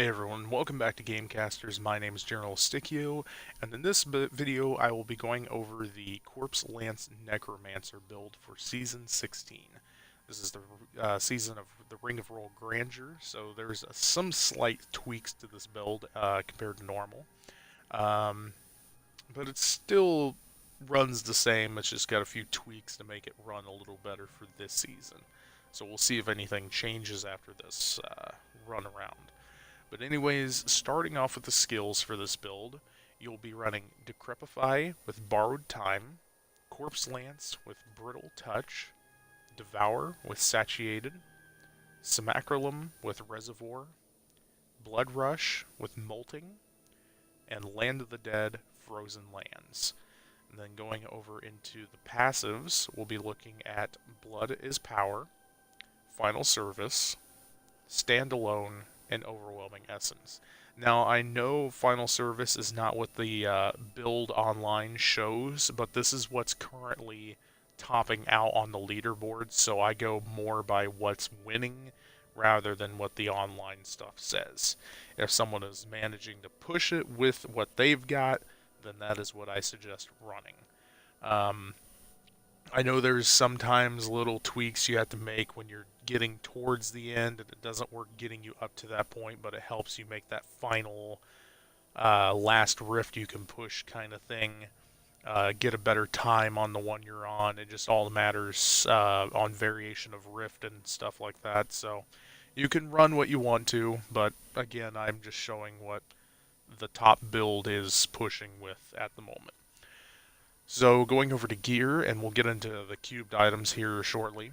Hey everyone, welcome back to Gamecasters. My name is General Sticchio, and in this video I will be going over the Corpse Lance Necromancer build for Season 16. This is the season of the Ring of Royal Grandeur, so there's some slight tweaks to this build compared to normal. Um, but it still runs the same, it's just got a few tweaks to make it run a little better for this season. So we'll see if anything changes after this run around. But anyways, starting off with the skills for this build, you'll be running Decrepify with Borrowed Time, Corpse Lance with Brittle Touch, Devour with Satiated, Simacrolum with Reservoir, Blood Rush with Molting, and Land of the Dead Frozen Lands. And then going over into the passives, we'll be looking at Blood is Power, Final Service, Standalone, and Overwhelming Essence. Now, I know Final Service is not what the build online shows, but this is what's currently topping out on the leaderboard, so I go more by what's winning rather than what the online stuff says. If someone is managing to push it with what they've got, then that is what I suggest running. Um, I know there's sometimes little tweaks you have to make when you're getting towards the end, and it doesn't work getting you up to that point, but it helps you make that final last rift you can push kind of thing. Get a better time on the one you're on. It just all matters on variation of rift and stuff like that. So you can run what you want to, but again, I'm just showing what the top build is pushing with at the moment. So going over to gear, and we'll get into the cubed items here shortly.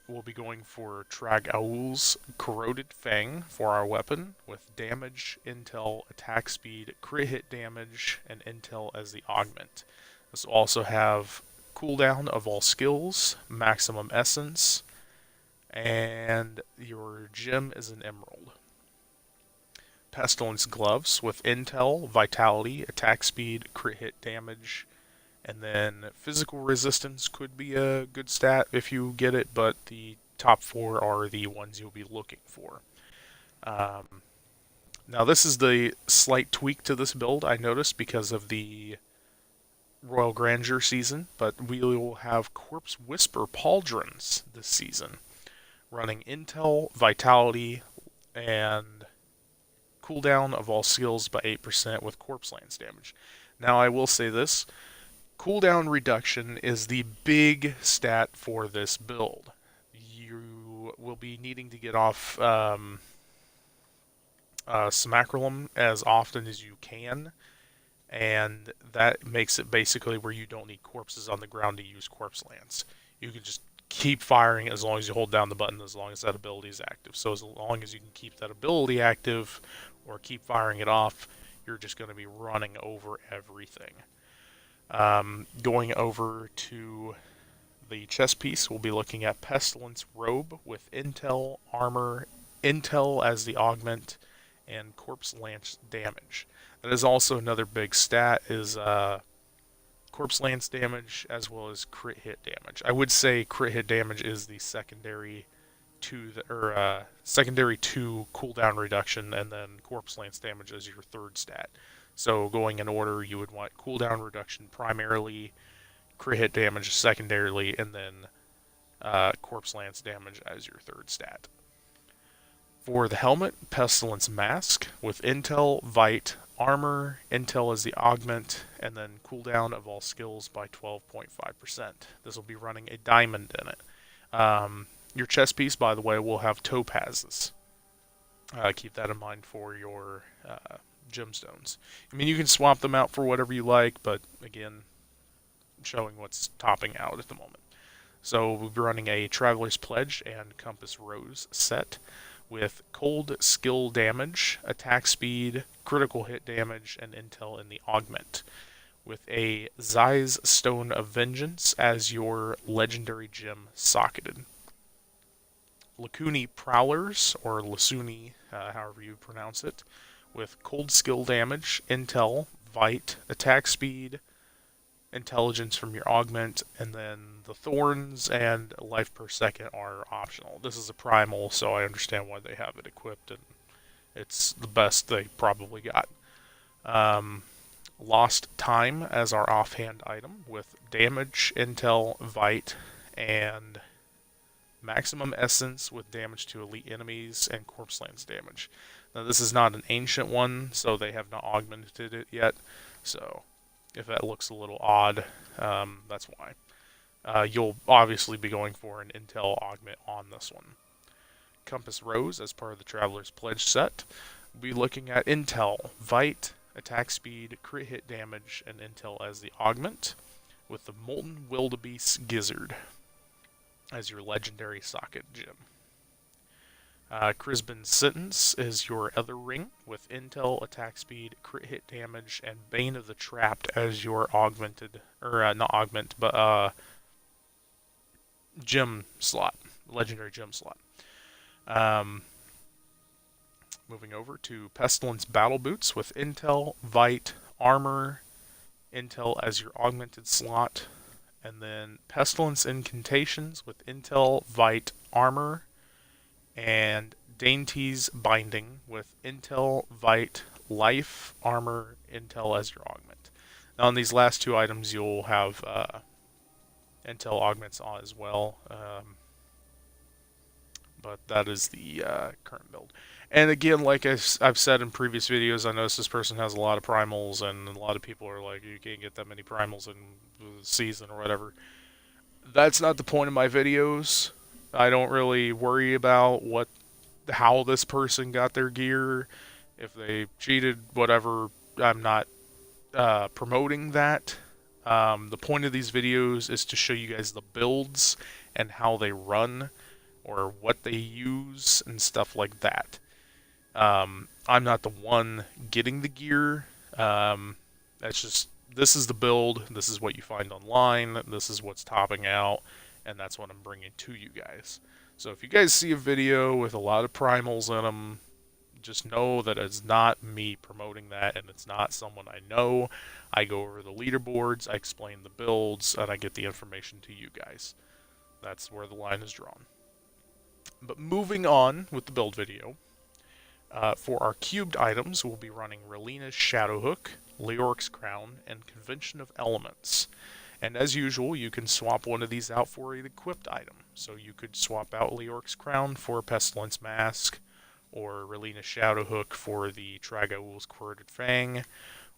We'll be going for Trag Aul's Corroded Fang for our weapon, with damage, intel, attack speed, crit hit damage, and intel as the augment. This will also have cooldown of all skills, maximum essence, and your gem is an emerald. Pestilence Gloves with intel, vitality, attack speed, crit hit damage, and then physical resistance could be a good stat if you get it, but the top four are the ones you'll be looking for. Now this is the slight tweak to this build I noticed because of the Royal Grandeur season, but we will have Corpse Whisper Pauldrons this season, running intel, vitality, and cooldown of all skills by 8% with Corpse Lance damage. Now I will say this, cooldown reduction is the big stat for this build. You will be needing to get off Simacrolum as often as you can, and that makes it basically where you don't need corpses on the ground to use Corpse Lance. You can just keep firing as long as you hold down the button, as long as that ability is active. So as long as you can keep that ability active or keep firing it off, you're just going to be running over everything. Going over to the chest piece, we'll be looking at Pestilence Robe with Intel, Armor, Intel as the augment, and Corpse Lance damage. That is also another big stat, is Corpse Lance damage as well as crit hit damage. I would say crit hit damage is the secondary to cooldown reduction, and then Corpse Lance damage as your third stat. So going in order, you would want cooldown reduction primarily, crit hit damage secondarily, and then Corpse Lance damage as your third stat. For the helmet, Pestilence Mask with Intel, Vite, Armor, Intel as the augment, and then cooldown of all skills by 12.5%. This will be running a diamond in it. Your chest piece, by the way, will have topazes. Keep that in mind for your gemstones. I mean, you can swap them out for whatever you like, but again, showing what's topping out at the moment. So we'll be running a Traveler's Pledge and Compass Rose set with cold skill damage, attack speed, critical hit damage, and intel in the augment, with a Zai's Stone of Vengeance as your legendary gem socketed. Lakuni Prowlers, or Lasuni, however you pronounce it, with cold skill damage, intel, vite, attack speed, intelligence from your augment, and then the thorns and life per second are optional. This is a primal, so I understand why they have it equipped and It's the best they probably got. Um, Lost Time as our offhand item with damage, intel, vite, and maximum essence with damage to elite enemies and corpse lands damage. Now this is not an ancient one, so they have not augmented it yet. So if that looks a little odd, that's why. You'll obviously be going for an intel augment on this one. Compass Rose as part of the Traveler's Pledge set. We'll be looking at intel, vite, attack speed, crit hit damage, and intel as the augment, with the Molten Wildebeest Gizzard as your legendary socket gem. Crisbin's Sentence is your other ring with intel, attack speed, crit hit damage, and Bane of the Trapped as your augmented, or not augment, but gem slot, legendary gem slot. Moving over to Pestilence Battle Boots with intel, vite, armor, intel as your augmented slot, and then Pestilence Incantations with intel, vite, armor, and Dainty's Binding with intel, vite, life, armor, intel as your augment. Now on these last two items you'll have intel augments on as well, but that is the current build. And again, like I've said in previous videos, I noticed this person has a lot of primals, and a lot of people are like, you can't get that many primals in the season or whatever. That's not the point of my videos. I don't really worry about how this person got their gear, if they cheated, whatever. I'm not promoting that. The point of these videos is to show you guys the builds and how they run, or what they use and stuff like that. I'm not the one getting the gear. That's just, this is the build, this is what you find online, this is what's topping out, and that's what I'm bringing to you guys. So if you guys see a video with a lot of primals in them, just know that it's not me promoting that, and it's not someone I know. I go over the leaderboards, I explain the builds, and I get the information to you guys. That's where the line is drawn. But moving on with the build video, for our cubed items, we'll be running Relina's Shadowhook, Leoric's Crown, and Convention of Elements. And as usual, you can swap one of these out for an equipped item. So you could swap out Leoric's Crown for Pestilence Mask, or Relina's Shadowhook for the Tragaul's Quirted Fang,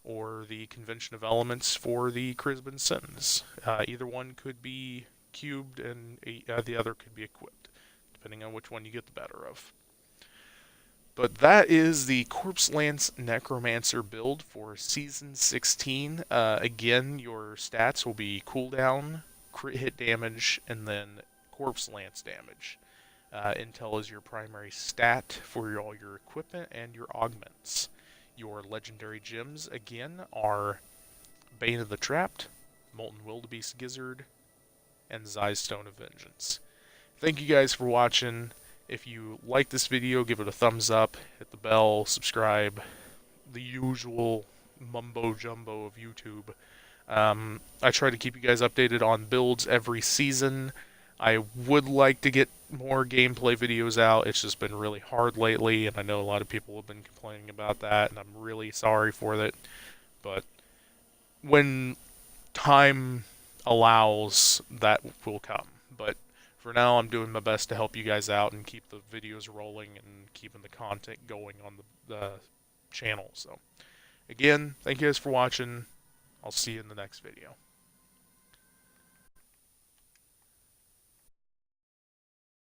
or the Convention of Elements for the Crisbin Sentence. Either one could be cubed and the other could be equipped, depending on which one you get the better of. But that is the Corpse Lance Necromancer build for Season 16. Again, your stats will be cooldown, crit hit damage, and then Corpse Lance damage. Intel is your primary stat for all your equipment and your augments. Your legendary gems, again, are Bane of the Trapped, Molten Wildebeest Gizzard, and Zai's Stone of Vengeance. Thank you guys for watching. If you like this video, give it a thumbs up, hit the bell, subscribe, the usual mumbo jumbo of YouTube. I try to keep you guys updated on builds every season. I would like to get more gameplay videos out. It's just been really hard lately, and I know a lot of people have been complaining about that, and I'm really sorry for that. But when time allows, that will come. But for now, I'm doing my best to help you guys out and keep the videos rolling and keeping the content going on the channel. So, again, thank you guys for watching. I'll see you in the next video.